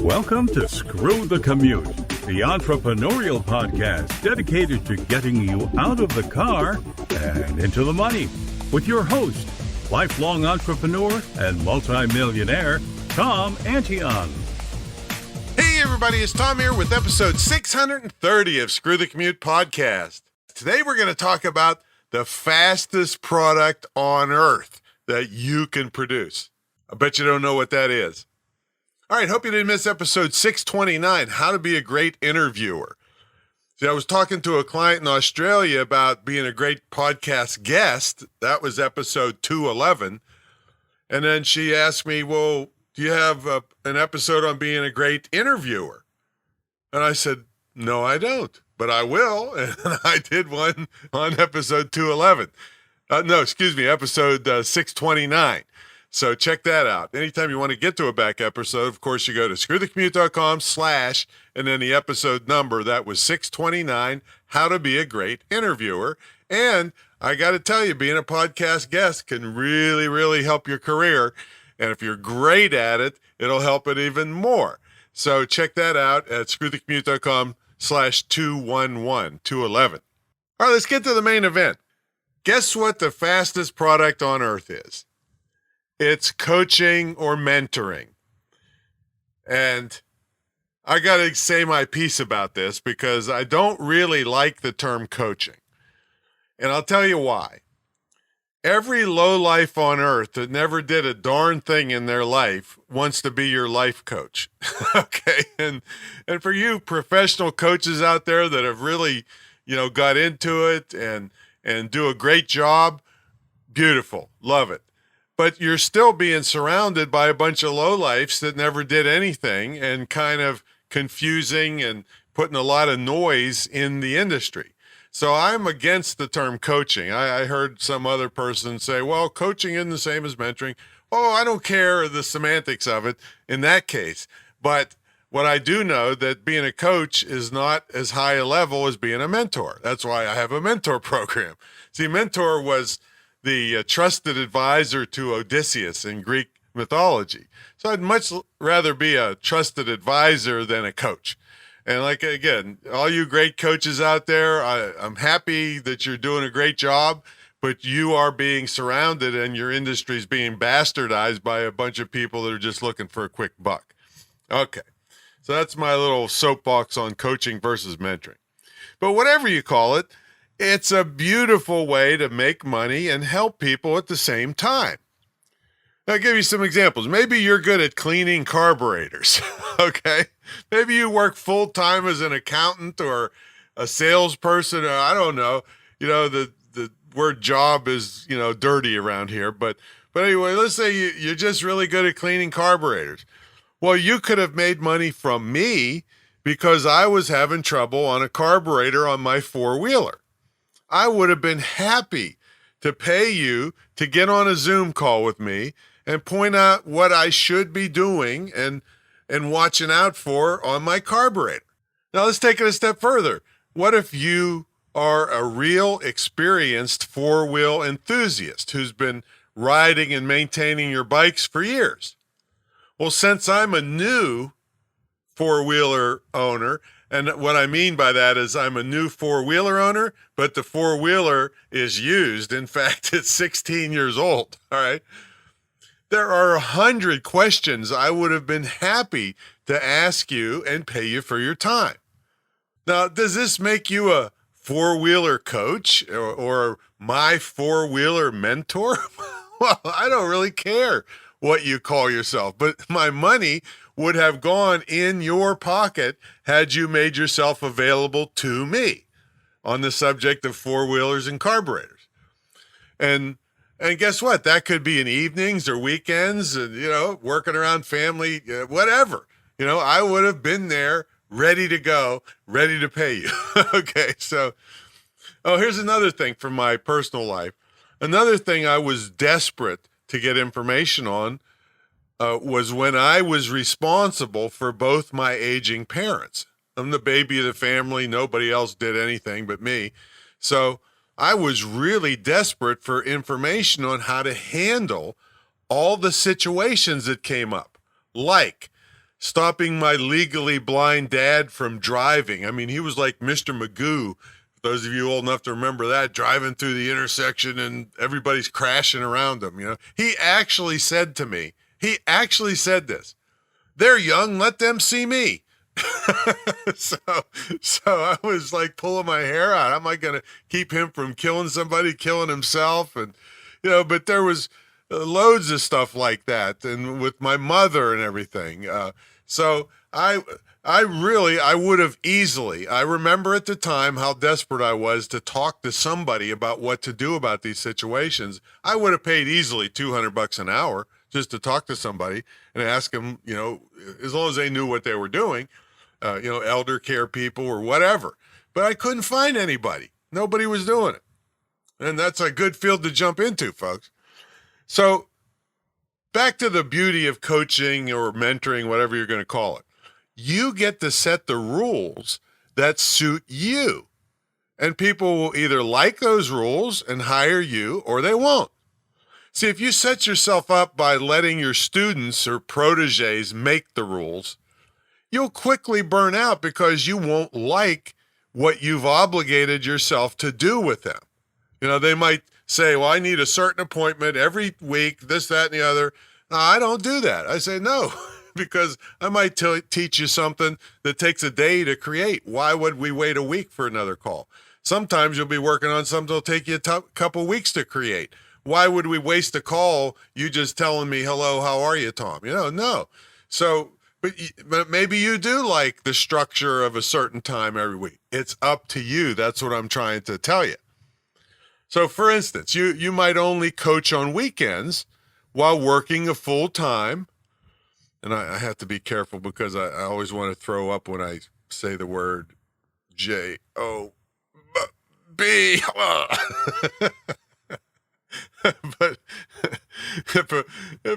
Welcome to Screw the Commute, the entrepreneurial podcast dedicated to getting you out of the car and into the money with your host, lifelong entrepreneur and multimillionaire, Tom Antion. Hey everybody, it's Tom here with episode 630 of Screw the Commute podcast. Today we're going to talk about the fastest product on earth that you can produce. I bet you don't know what that is. All right, hope you didn't miss episode 629, How to Be a Great Interviewer. See, I was talking to a client in Australia about being a great podcast guest. That was episode 211. And then she asked me, well, do you have an episode on being a great interviewer? And I said, no, I don't, but I will. And I did one on episode 211. Episode 629. So check that out. Anytime you want to get to a back episode, of course, you go to screwthecommute.com/ and then the episode number. That was 629, How to Be a Great Interviewer. And I got to tell you, being a podcast guest can really, really help your career. And if you're great at it, it'll help it even more. So check that out at screwthecommute.com/ 211. All right, let's get to the main event. Guess what the fastest product on earth is? It's coaching or mentoring. And I got to say my piece about this because I don't really like the term coaching. And I'll tell you why. Every lowlife on earth that never did a darn thing in their life wants to be your life coach. Okay. And for you professional coaches out there that have really, got into it and do a great job, beautiful. Love it. But you're still being surrounded by a bunch of lowlifes that never did anything and kind of confusing and putting a lot of noise in the industry. So I'm against the term coaching. I heard some other person say, well, coaching isn't the same as mentoring. Oh, I don't care the semantics of it in that case. But what I do know that being a coach is not as high a level as being a mentor. That's why I have a mentor program. See, mentor was the trusted advisor to Odysseus in Greek mythology. So I'd much rather be a trusted advisor than a coach. And again, all you great coaches out there, I'm happy that you're doing a great job, but you are being surrounded and your industry is being bastardized by a bunch of people that are just looking for a quick buck. Okay, so that's my little soapbox on coaching versus mentoring. But whatever you call it, it's a beautiful way to make money and help people at the same time. I'll give you some examples. Maybe you're good at cleaning carburetors, okay? Maybe you work full-time as an accountant or a salesperson, or I don't know. The word job is, dirty around here. But anyway, let's say you're just really good at cleaning carburetors. Well, you could have made money from me because I was having trouble on a carburetor on my four-wheeler. I would have been happy to pay you to get on a Zoom call with me and point out what I should be doing and watching out for on my carburetor. Now let's take it a step further. What if you are a real experienced four-wheel enthusiast who's been riding and maintaining your bikes for years? Well, since I'm a new four-wheeler owner, and what I mean by that is I'm a new four-wheeler owner, but the four-wheeler is used. In fact, it's 16 years old, all right? There are 100 questions I would have been happy to ask you and pay you for your time. Now, does this make you a four-wheeler coach or my four-wheeler mentor? Well, I don't really care what you call yourself, but my money would have gone in your pocket had you made yourself available to me on the subject of four-wheelers and carburetors. And guess what? That could be in evenings or weekends, working around family, whatever. I would have been there, ready to go, ready to pay you. Okay, so, here's another thing from my personal life. Another thing I was desperate to get information on was when I was responsible for both my aging parents. I'm the baby of the family. Nobody else did anything but me. So I was really desperate for information on how to handle all the situations that came up, like stopping my legally blind dad from driving. I mean, he was like Mr. Magoo. Those of you old enough to remember that, driving through the intersection and everybody's crashing around him, you know. He actually said to me, he actually said this, "They're young, let them see me." so I was like pulling my hair out. How am I going to keep him from killing somebody, killing himself? And, you know, but there was loads of stuff like that, and with my mother and everything. So I would have easily, I remember at the time how desperate I was to talk to somebody about what to do about these situations. I would have paid easily $200 an hour just to talk to somebody and ask them, you know, as long as they knew what they were doing, you know, elder care people or whatever. But I couldn't find anybody. Nobody was doing it. And that's a good field to jump into, folks. So back to the beauty of coaching or mentoring, whatever you're going to call it. You get to set the rules that suit you. And people will either like those rules and hire you or they won't. See, if you set yourself up by letting your students or proteges make the rules, you'll quickly burn out because you won't like what you've obligated yourself to do with them. You know, they might say, well, I need a certain appointment every week, this, that, and the other. No, I don't do that. I say no, because I might teach you something that takes a day to create. Why would we wait a week for another call? Sometimes you'll be working on something that'll take you a couple weeks to create. Why would we waste a call, you just telling me, hello, how are you, Tom? You know, no. So, but maybe you do like the structure of a certain time every week. It's up to you. That's what I'm trying to tell you. So, for instance, you might only coach on weekends while working a full time. And I have to be careful because I always want to throw up when I say the word Job. But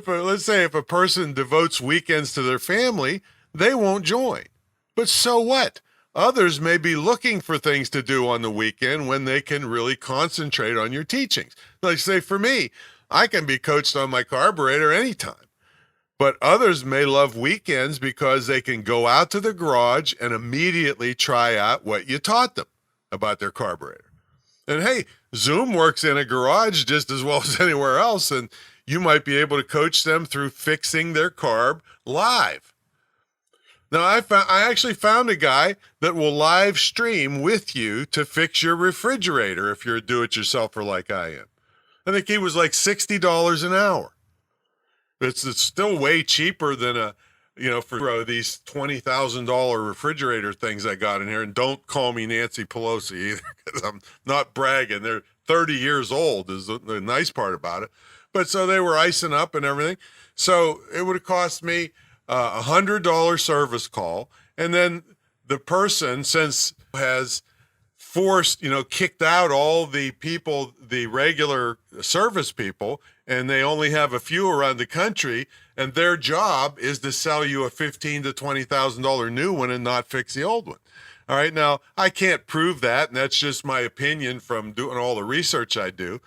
let's say if a person devotes weekends to their family, they won't join. But so what? Others may be looking for things to do on the weekend when they can really concentrate on your teachings. Like say for me, I can be coached on my carburetor anytime. But others may love weekends because they can go out to the garage and immediately try out what you taught them about their carburetor. And hey, Zoom works in a garage just as well as anywhere else, and you might be able to coach them through fixing their carb live. Now, I actually found a guy that will live stream with you to fix your refrigerator if you're a do-it-yourselfer like I am. I think he was like $60 an hour. It's still way cheaper than for these $20,000 refrigerator things I got in here. And don't call me Nancy Pelosi either, because I'm not bragging. They're 30 years old is the nice part about it. But so they were icing up and everything. So it would have cost me $100 service call. And then the person, since has forced, kicked out all the people, the regular service people, and they only have a few around the country, and their job is to sell you a $15,000 to $20,000 new one and not fix the old one. All right, now I can't prove that, and that's just my opinion from doing all the research I do,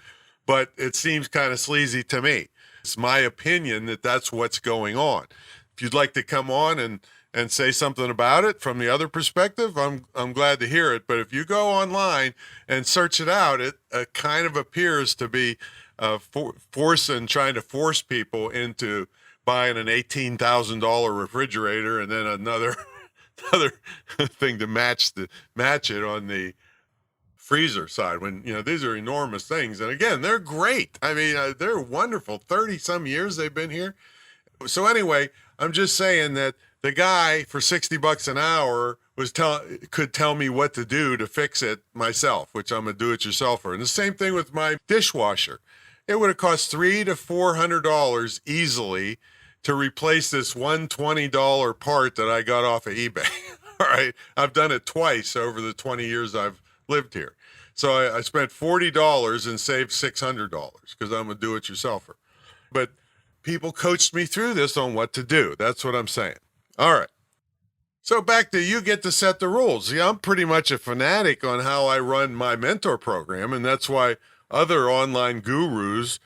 but it seems kind of sleazy to me. It's my opinion that that's what's going on. If you'd like to come on and say something about it from the other perspective, I'm glad to hear it. But if you go online and search it out, it kind of appears to be trying to force people into buying an $18,000 refrigerator and then another thing to match it on the freezer side, when these are enormous things. And again, they're great. I mean, they're wonderful. 30 some years they've been here. So anyway, I'm just saying that the guy for $60 an hour could tell me what to do to fix it myself, which I'm a do-it-yourselfer. And the same thing with my dishwasher. It would have cost $300 to $400 easily to replace this $120 part that I got off of eBay. All right, I've done it twice over the 20 years I've lived here. So I spent $40 and saved $600 because I'm a do-it-yourselfer. But people coached me through this on what to do. That's what I'm saying. All right. So back to you get to set the rules. Yeah, I'm pretty much a fanatic on how I run my mentor program, and that's why other online gurus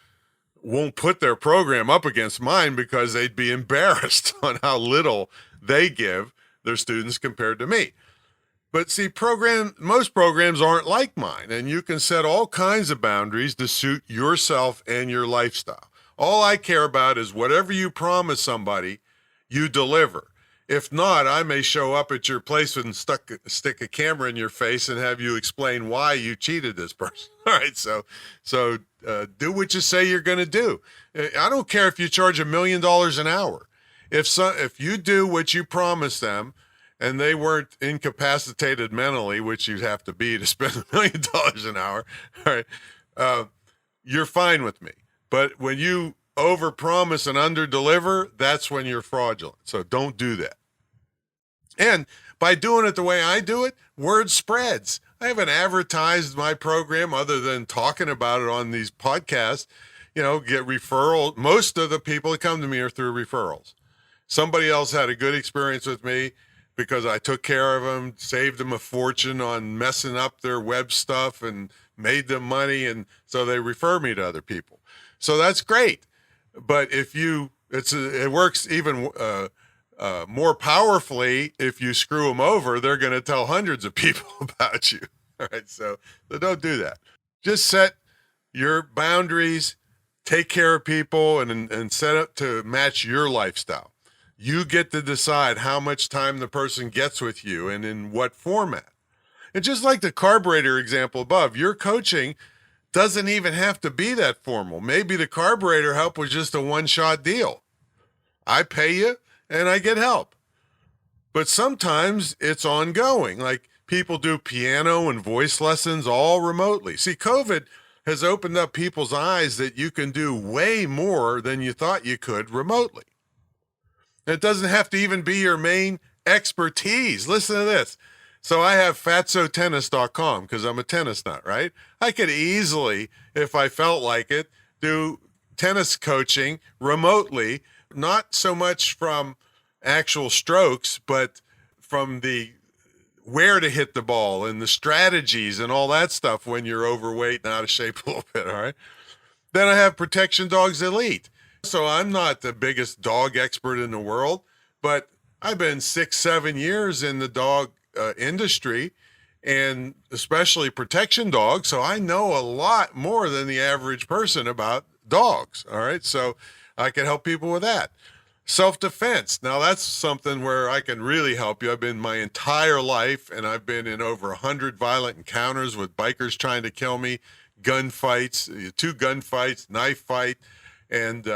won't put their program up against mine because they'd be embarrassed on how little they give their students compared to me. But see, most programs aren't like mine, and you can set all kinds of boundaries to suit yourself and your lifestyle. All I care about is whatever you promise somebody, you deliver. If not, I may show up at your place and stick a camera in your face and have you explain why you cheated this person. All right, so do what you say you're going to do. I don't care if you charge $1 million an hour. If you do what you promised them, and they weren't incapacitated mentally, which you'd have to be to spend $1 million an hour, all right, you're fine with me. But when you overpromise and underdeliver, that's when you're fraudulent. So don't do that. And by doing it the way I do it, word spreads. I haven't advertised my program other than talking about it on these podcasts, get referrals. Most of the people that come to me are through referrals. Somebody else had a good experience with me because I took care of them, saved them a fortune on messing up their web stuff and made them money. And so they refer me to other people. So that's great. But it works even more powerfully if you screw them over. They're going to tell hundreds of people about you. All right. So don't do that. Just set your boundaries, take care of people, and set up to match your lifestyle. You get to decide how much time the person gets with you and in what format. And just like the carburetor example above, your coaching doesn't even have to be that formal. Maybe the carburetor help was just a one-shot deal. I pay you and I get help. But sometimes it's ongoing. Like people do piano and voice lessons all remotely. See, COVID has opened up people's eyes that you can do way more than you thought you could remotely. It doesn't have to even be your main expertise. Listen to this. So I have fatsotennis.com because I'm a tennis nut, right? I could easily, if I felt like it, do tennis coaching remotely, not so much from actual strokes, but from the where to hit the ball and the strategies and all that stuff when you're overweight and out of shape a little bit, all right? Then I have Protection Dogs Elite. So I'm not the biggest dog expert in the world, but I've been 6-7 years in the dog industry, and especially protection dogs. So I know a lot more than the average person about dogs. All right. So I can help people with that. Self-defense. Now that's something where I can really help you. I've been my entire life, and I've been in over 100 violent encounters with bikers trying to kill me, gunfights, 2 gunfights, knife fight. And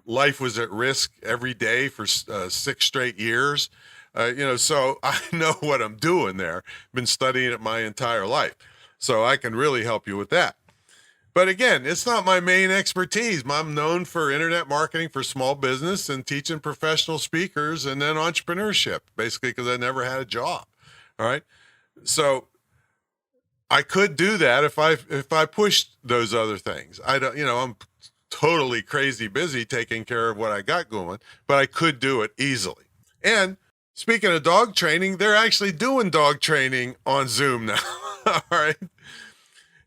life was at risk every day for 6 straight years. So I know what I'm doing there. Been studying it my entire life. So I can really help you with that. But again, it's not my main expertise. I'm known for internet marketing for small business and teaching professional speakers and then entrepreneurship, basically because I never had a job. All right. So I could do that if I pushed those other things. I'm totally crazy busy taking care of what I got going, but I could do it easily. And speaking of dog training, they're actually doing dog training on Zoom now. All right.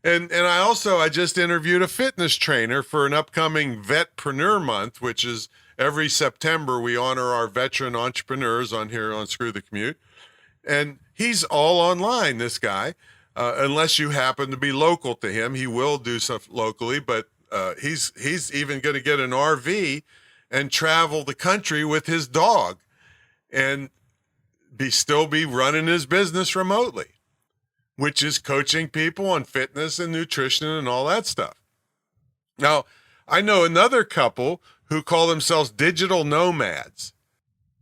And I just interviewed a fitness trainer for an upcoming Vetpreneur Month, which is every September we honor our veteran entrepreneurs on here on Screw the Commute. And he's all online, this guy, unless you happen to be local to him. He will do stuff locally, but he's even going to get an RV and travel the country with his dog and still be running his business remotely, which is coaching people on fitness and nutrition and all that stuff. Now, I know another couple who call themselves digital nomads.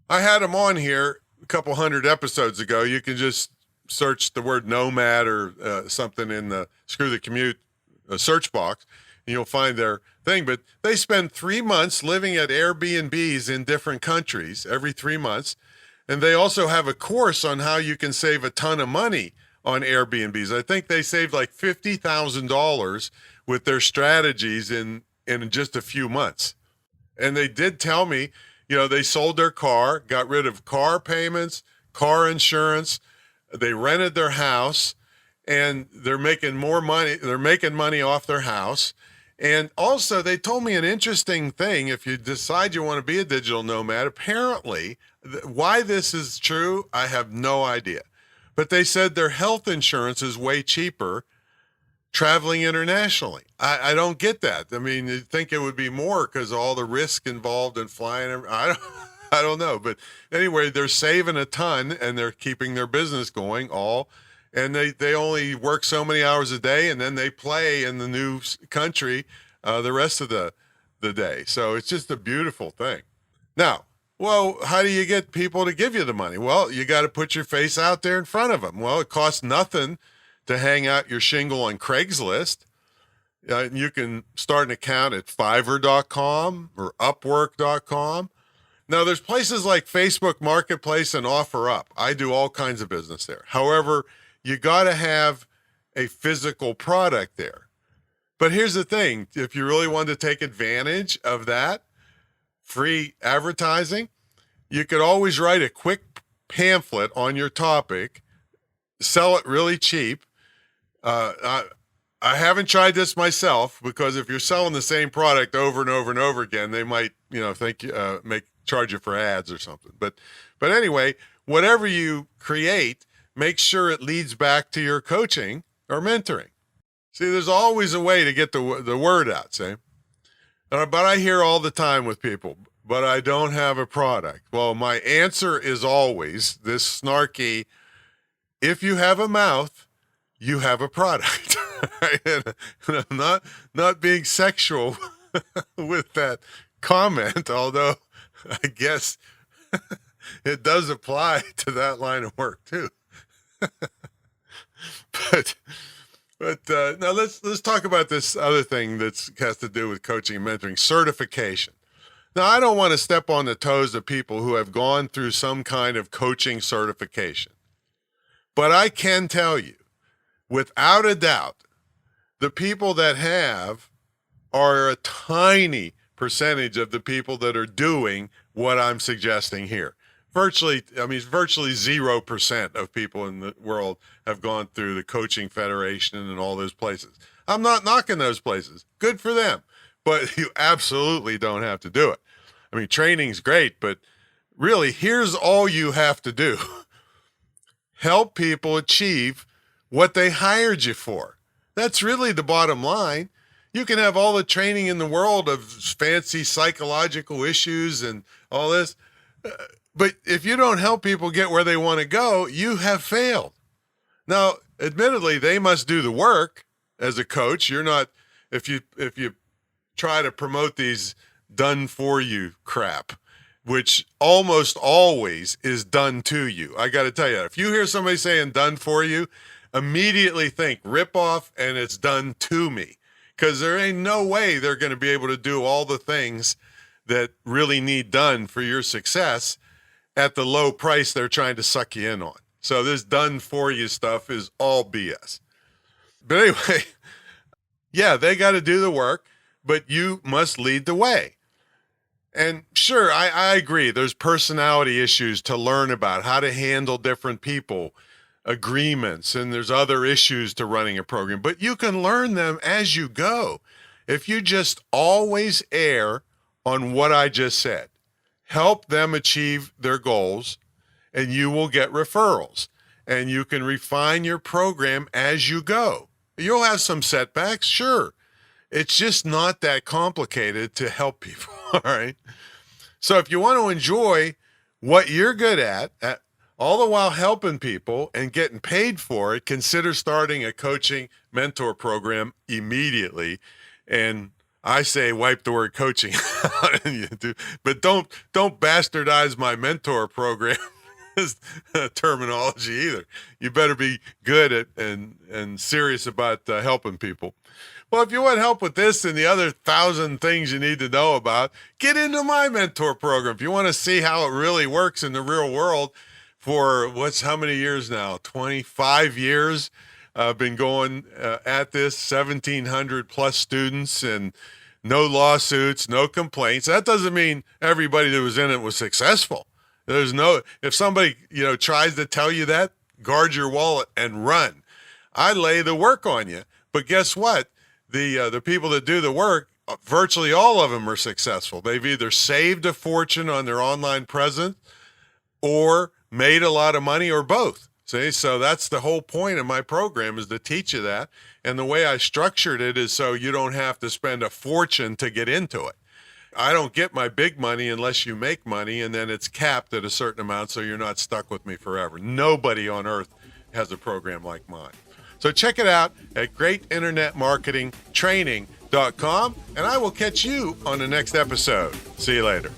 I had them on here a couple hundred episodes ago. You can just search the word nomad or something in the Screw the Commute search box, and you'll find their thing. But they spend 3 months living at Airbnbs in different countries every 3 months. And they also have a course on how you can save a ton of money on Airbnbs. I think they saved like $50,000 with their strategies in just a few months. And they did tell me, they sold their car, got rid of car payments, car insurance. They rented their house, and they're making more money. They're making money off their house. And also, they told me an interesting thing. If you decide you want to be a digital nomad, apparently, why this is true, I have no idea. But they said their health insurance is way cheaper traveling internationally. I don't get that. I mean, you'd think it would be more because all the risk involved in flying. I don't know. But anyway, they're saving a ton and they're keeping their business going and they only work so many hours a day, and then they play in the new country the rest of the day. So it's just a beautiful thing. Now, well, how do you get people to give you the money? Well, you got to put your face out there in front of them. Well, it costs nothing to hang out your shingle on Craigslist. You can start an account at Fiverr.com or Upwork.com. Now, there's places like Facebook Marketplace and OfferUp. I do all kinds of business there. However, you got to have a physical product there. But here's the thing. If you really want to take advantage of that free advertising, you could always write a quick pamphlet on your topic, sell it really cheap. I haven't tried this myself because if you're selling the same product over and over and over again, they might, think charge you for ads or something. But anyway, whatever you create, make sure it leads back to your coaching or mentoring. See, there's always a way to get the word out, see? But I hear all the time with people, but I don't have a product. Well, my answer is always this snarky, if you have a mouth, you have a product. And I'm not being sexual with that comment, although I guess it does apply to that line of work too. But now let's talk about this other thing that has to do with coaching and mentoring, certification. Now, I don't want to step on the toes of people who have gone through some kind of coaching certification, but I can tell you, without a doubt, the people that have are a tiny percentage of the people that are doing what I'm suggesting here. Virtually 0% of people in the world have gone through the Coaching Federation and all those places. I'm not knocking those places. Good for them. But you absolutely don't have to do it. I mean, training's great, but really, here's all you have to do. Help people achieve what they hired you for. That's really the bottom line. You can have all the training in the world of fancy psychological issues and all this, but if you don't help people get where they want to go, you have failed. Now, admittedly, they must do the work as a coach. You're not, if you try to promote these done for you crap, which almost always is done to you. I got to tell you, if you hear somebody saying done for you, immediately think rip off and it's done to me, because there ain't no way they're going to be able to do all the things that really need done for your success at the low price they're trying to suck you in on. So this done for you stuff is all BS. But anyway, yeah, they got to do the work, but you must lead the way. And sure, I agree. There's personality issues to learn about, how to handle different people, agreements, and there's other issues to running a program, but you can learn them as you go. If you just always err on what I just said, help them achieve their goals, and you will get referrals, and you can refine your program as you go. You'll have some setbacks, sure. It's just not that complicated to help people, all right? So if you want to enjoy what you're good at all the while helping people and getting paid for it, consider starting a coaching mentor program immediately. And I say wipe the word coaching out, but don't bastardize my mentor program terminology either. You better be good at and serious about helping people. Well, if you want help with this and the other 1,000 things you need to know about, get into my mentor program. If you want to see how it really works in the real world for how many years now? 25 years. I've been going at this, 1,700 plus students and no lawsuits, no complaints. That doesn't mean everybody that was in it was successful. If somebody, tries to tell you that, guard your wallet and run. I lay the work on you. But guess what? the people that do the work, virtually all of them are successful. They've either saved a fortune on their online presence or made a lot of money, or both. See, so that's the whole point of my program, is to teach you that. And the way I structured it is so you don't have to spend a fortune to get into it. I don't get my big money unless you make money, and then it's capped at a certain amount, so you're not stuck with me forever. Nobody on earth has a program like mine. So check it out at greatinternetmarketingtraining.com, and I will catch you on the next episode. See you later.